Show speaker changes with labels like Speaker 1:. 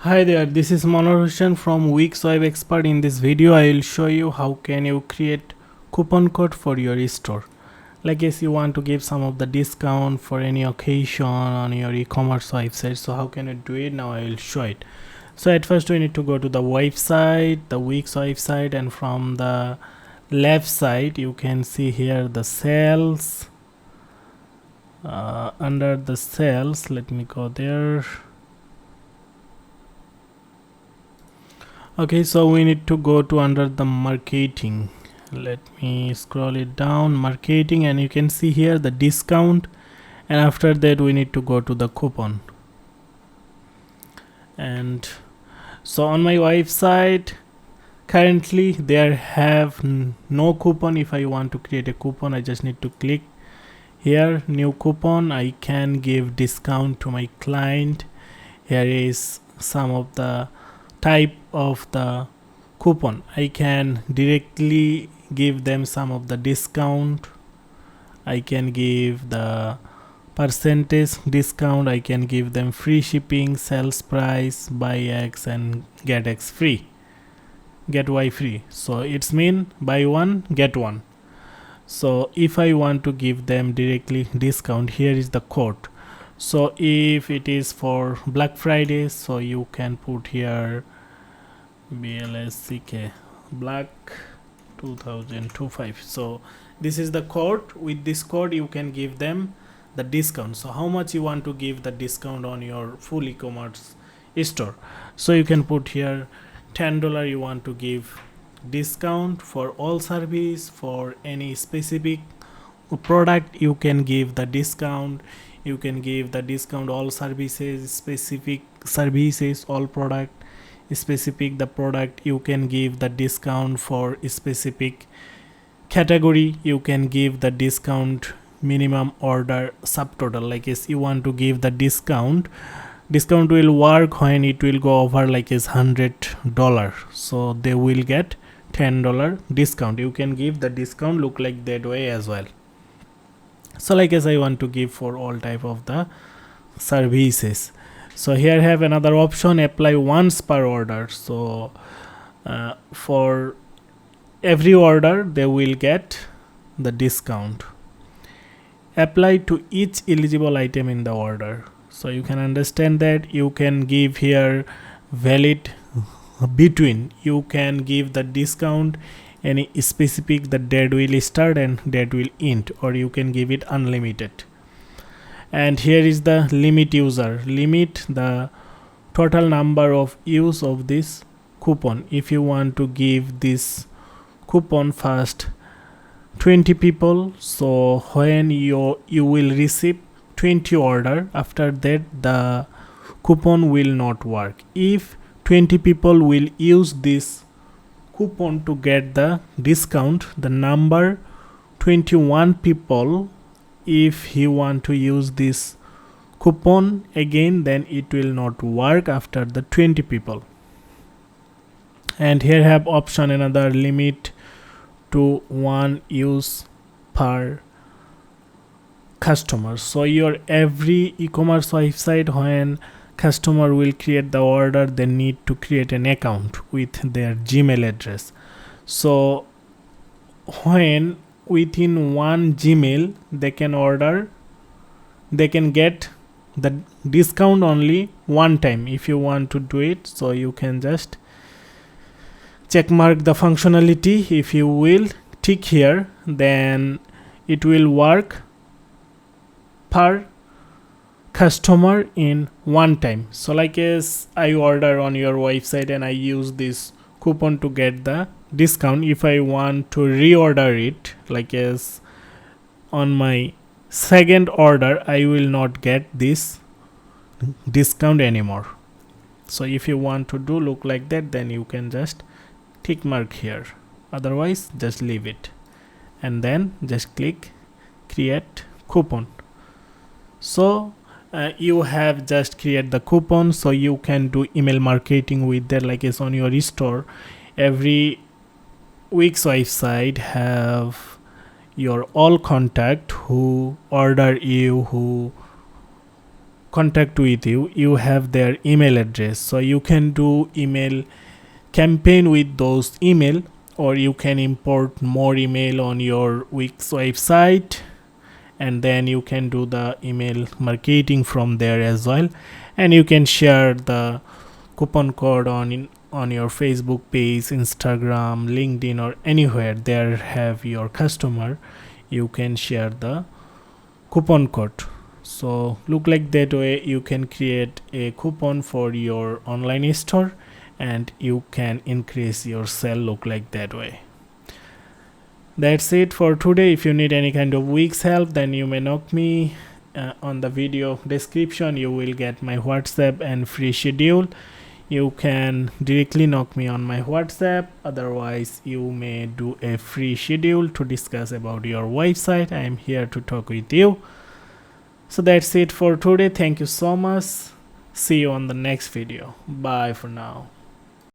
Speaker 1: Hi there, this is Manor Hussain from Wix Web Expert. In this video, I will show you how can you create coupon code for your store. Like if you want to give some of the discount for any occasion on your e-commerce website, so how can you do it? Now I will show it. So at first we need to go to the website, the Wix website, and from the left side you can see here the sales. Under the sales, let me go there. Okay, so we need to go to under the marketing. Let me scroll it down, marketing, and you can see here the discount, and after that we need to go to the coupon. And so on my website currently there have no coupon. If I want to create a coupon, I just need to click here, new coupon. I can give discount to my client. Here is some of the type of the coupon. I can directly give them some of the discount. I can give the percentage discount. I can give them free shipping, sales price, buy X and get X free, get Y free. So it's mean buy one get one. So if I want to give them directly discount, here is the code. So if it is for Black Friday, so you can put here BLSCK Black 2025. So this is the code. With this code you can give them the discount. So how much you want to give the discount on your full e-commerce store? So you can put here $10 you want to give discount for all service. For any specific product you can give the discount. You can give the discount all services, specific services, all product specific the product. You can give the discount for specific category. You can give the discount minimum order subtotal. Like if you want to give the discount will work when it will go over like is $100, so they will get $10 discount. You can give the discount look like that way as well. So like as I want to give for all type of the services. So here I have another option, apply once per order. So for every order they will get the discount. Apply to each eligible item in the order. So you can understand that you can give here valid between. You can give the discount any specific the date will start and date will end, or you can give it unlimited. And here is the limit user, limit the total number of use of this coupon. If you want to give this coupon first 20 people, so when you will receive 20 order, after that the coupon will not work. If 20 people will use this coupon to get the discount, the number 21 people, if he want to use this coupon again, then it will not work after the 20 people. And here have option another, limit to one use per customer. So your every e-commerce website, when customer will create the order, they need to create an account with their Gmail address. So when within one Gmail they can order, they can get the discount only one time. If you want to do it, so you can just check mark the functionality. If you will tick here, then it will work per customer in one time. So like as I order on your website and I use this coupon to get the discount, if I want to reorder it, like as on my second order, I will not get this discount anymore. So if you want to do look like that, then you can just tick mark here, otherwise just leave it and then just click create coupon. So you have just create the coupon, so you can do email marketing with that. Like as on your store, every Wix website have your all contact who order you, who contact with you, you have their email address, so you can do email campaign with those email, or you can import more email on your Wix website, and then you can do the email marketing from there as well. And you can share the coupon code on your Facebook page, Instagram, LinkedIn, or anywhere there have your customer, you can share the coupon code. So look like that way you can create a coupon for your online store, and you can increase your sale. Look like that way. That's it for today. If you need any kind of Wix help, then you may knock me on the video description. You will get my WhatsApp and free schedule. You can directly knock me on my WhatsApp. Otherwise, you may do a free schedule to discuss about your website. I am here to talk with you. So that's it for today. Thank you so much. See you on the next video. Bye for now.